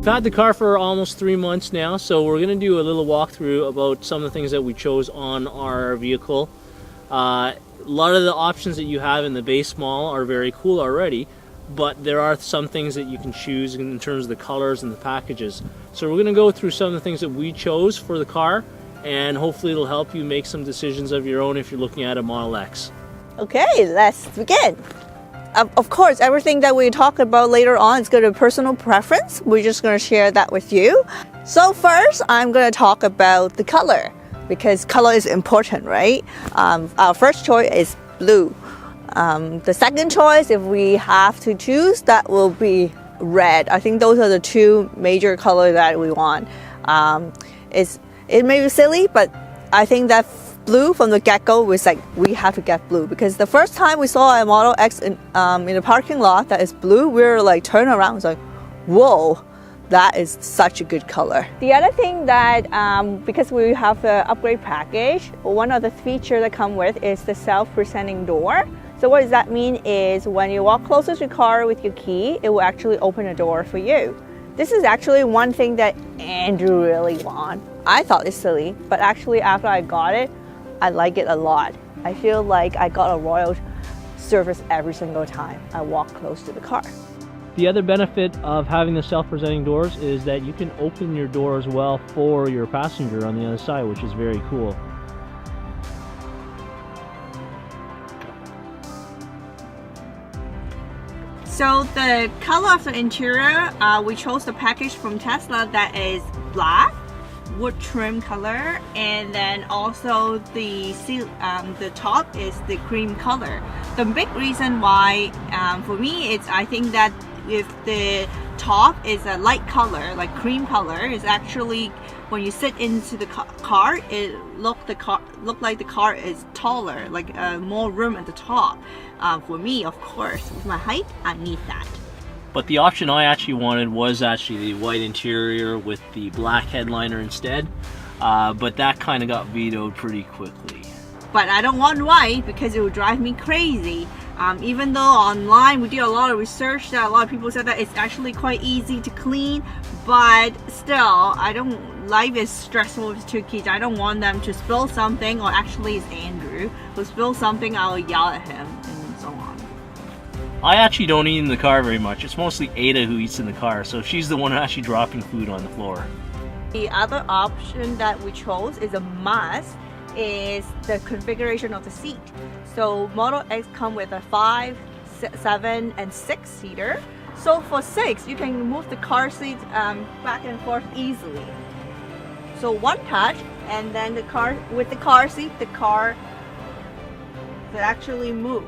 We've had the car for almost 3 months now, so we're going to do a little walkthrough about some of the things that we chose on our vehicle. A lot of the options that you have in the base model are very cool already, but there are some things that you can choose in terms of the colors and the packages. So we're going to go through some of the things that we chose for the car, and hopefully it'll help you make some decisions of your own if you're looking at a Model X. Okay, let's begin. Of course, everything that we talk about later on is going to be personal preference. We're just going to share that with you. So first, I'm going to talk about the color, because color is important, right? Our first choice is blue. The second choice, if we have to choose, that will be red. I think those are the two major colors that we want. It may be silly, but I think that blue from the get-go was like, we have to get blue, because the first time we saw a Model X in the parking lot that is blue, we were like turn around, it's like, whoa, that is such a good color. The other thing that because we have the upgrade package, one of the features that come with is the self-presenting door. So what does that mean is when you walk closer to your car with your key, it will actually open a door for you. This is actually one thing that Andrew really wants. I thought it's silly, but actually after I got it, I like it a lot. I feel like I got a royal service every single time I walk close to the car. The other benefit of having the self-presenting doors is that you can open your door as well for your passenger on the other side, which is very cool. So the color of the interior, we chose the package from Tesla that is black, wood trim color, and then also the top is the cream color. The big reason why for me I think that if the top is a light color like cream color, is actually when you sit into the car, it look like the car is taller, like more room at the top. For me, of course, with my height, I need that. But the option I actually wanted was actually the white interior with the black headliner instead, but that kind of got vetoed pretty quickly. But I don't want white because it would drive me crazy. Even though online we did a lot of research that a lot of people said that it's actually quite easy to clean, but still, life is stressful with two kids. I don't want them to spill something, or actually it's Andrew who spills something, I'll yell at him and so on. I actually don't eat in the car very much. It's mostly Ada who eats in the car, so she's the one actually dropping food on the floor. The other option that we chose is a must, is the configuration of the seat. So Model X come with a 5, 7, and 6 seater. So for 6, you can move the car seat back and forth easily. So one touch, and then the car seat, the car will actually move.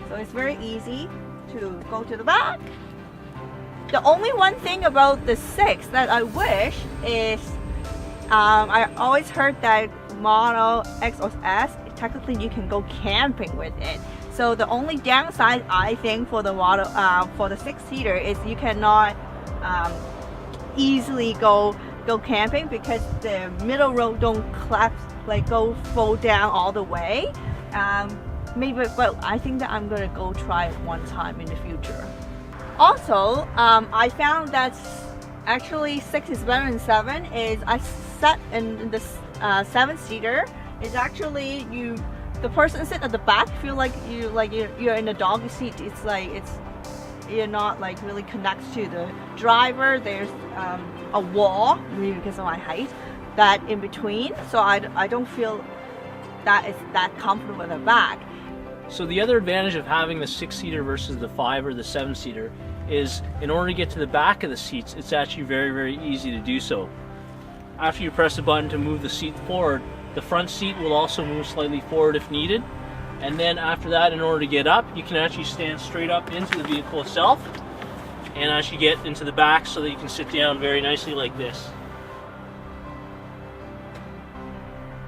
So it's very easy to go to the back. The only one thing about the 6 that I wish is, I always heard that Model X or S, technically you can go camping with it. So the only downside I think for the for the 6-seater is you cannot easily go camping, because the middle row don't collapse, like fold down all the way. Maybe, but I think that I'm gonna go try it one time in the future. Also, I found that actually 6 is better than 7. Is I sat in the 7-seater. Is actually the person sit at the back feel like you're in a doggy seat. It's like you're not like really connected to the driver. There's a wall, maybe because of my height, that in between. So I don't feel that it's that comfortable at the back. So the other advantage of having the 6-seater versus the 5 or the 7-seater is, in order to get to the back of the seats, it's actually very, very easy to do so. After you press the button to move the seat forward, the front seat will also move slightly forward if needed. And then after that, in order to get up, you can actually stand straight up into the vehicle itself and actually get into the back so that you can sit down very nicely like this.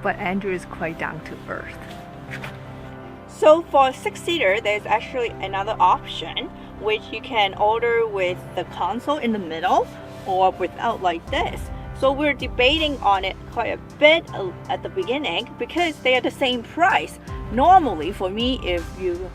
But Andrew is quite down to earth. So for 6-seater, there's actually another option, which you can order with the console in the middle or without, like this. So we're debating on it quite a bit at the beginning, because they are the same price. Normally for me, if you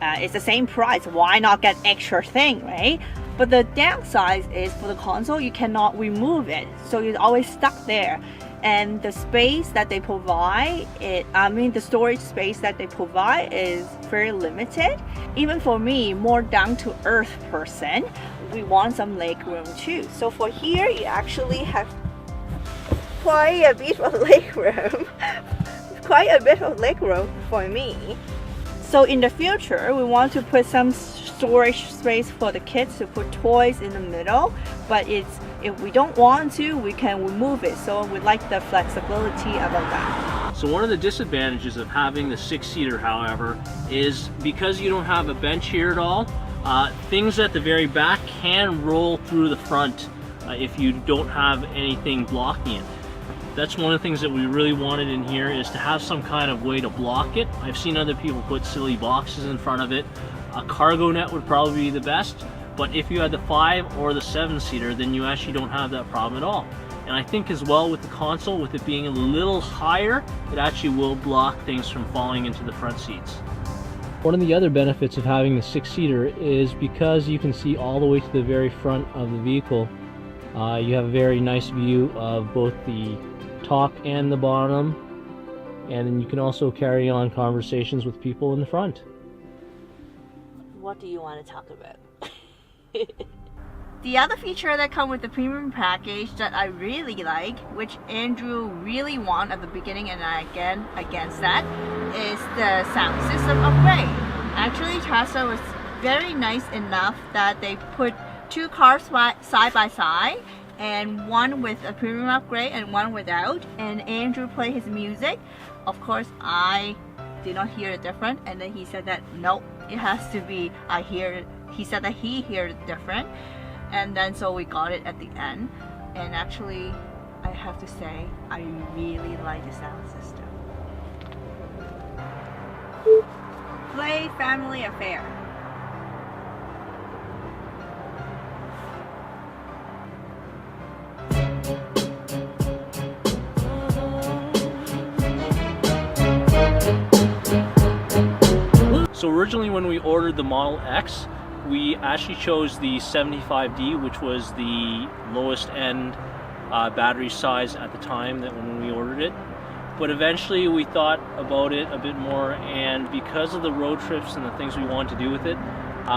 it's the same price, why not get extra thing, right? But the downside is for the console, you cannot remove it, so it's always stuck there. And the space that they provide, the storage space that they provide is very limited. Even for me, more down-to-earth person, we want some leg room too. So for here, you actually have quite a bit of leg room. Quite a bit of leg room for me. So in the future, we want to put some storage space for the kids to put toys in the middle, but if we don't want to, we can remove it. So we like the flexibility about that. So one of the disadvantages of having the 6-seater, however, is because you don't have a bench here at all, things at the very back can roll through the front if you don't have anything blocking it. That's one of the things that we really wanted in here, is to have some kind of way to block it. I've seen other people put silly boxes in front of it. A cargo net would probably be the best, but if you had the 5 or the 7-seater, then you actually don't have that problem at all. And I think as well with the console, with it being a little higher, it actually will block things from falling into the front seats. One of the other benefits of having the 6-seater is because you can see all the way to the very front of the vehicle, you have a very nice view of both the top and the bottom, and then you can also carry on conversations with people in the front. What do you want to talk about? The other feature that comes with the premium package that I really like, which Andrew really wanted at the beginning and I again against that, is the sound system upgrade. Actually, Tesla was very nice enough that they put 2 cars side by side, and one with a premium upgrade and one without, and Andrew played his music. Of course, I did not hear it different, and then he said that nope, it has to be, I hear it. He said that he heard it different, and then so we got it at the end. And actually, I have to say, I really like the sound system. Play family affair. So originally when we ordered the Model X, we actually chose the 75D, which was the lowest end battery size at the time that when we ordered it. But eventually we thought about it a bit more, and because of the road trips and the things we wanted to do with it,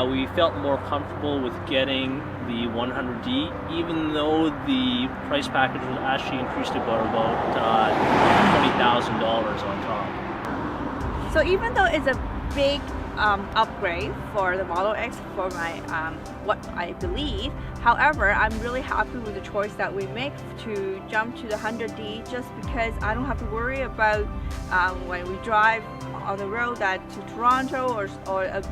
we felt more comfortable with getting the 100D, even though the price package was actually increased about $20,000 on top. So even though it's a big upgrade for the Model X for my what I believe, however, I'm really happy with the choice that we make to jump to the 100D, just because I don't have to worry about when we drive on the road that to Toronto or a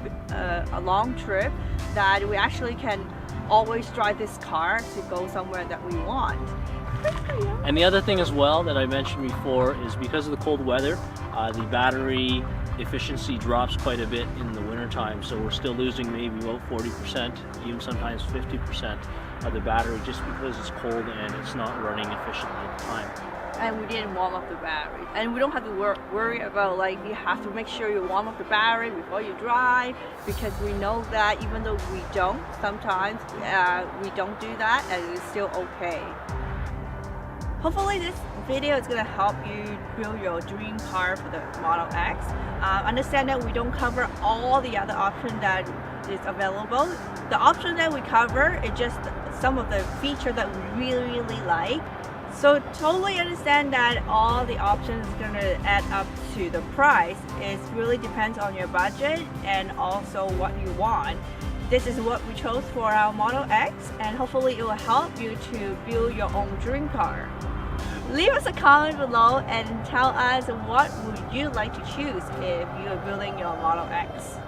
long trip, that we actually can always drive this car to go somewhere that we want. And the other thing as well that I mentioned before is because of the cold weather, the battery efficiency drops quite a bit in the wintertime, so we're still losing maybe about 40%, even sometimes 50% of the battery, just because it's cold and it's not running efficiently at the time. And we didn't warm up the battery, and we don't have to worry about like you have to make sure you warm up the battery before you drive, because we know that even though we don't, sometimes we don't do that and it's still okay. Hopefully this video is going to help you build your dream car for the Model X. Understand that we don't cover all the other options that is available. The option that we cover is just some of the features that we really like. So totally understand that all the options is going to add up to the price. It really depends on your budget and also what you want. This is what we chose for our Model X, and hopefully it will help you to build your own dream car. Leave us a comment below and tell us what would you like to choose if you are building your Model X.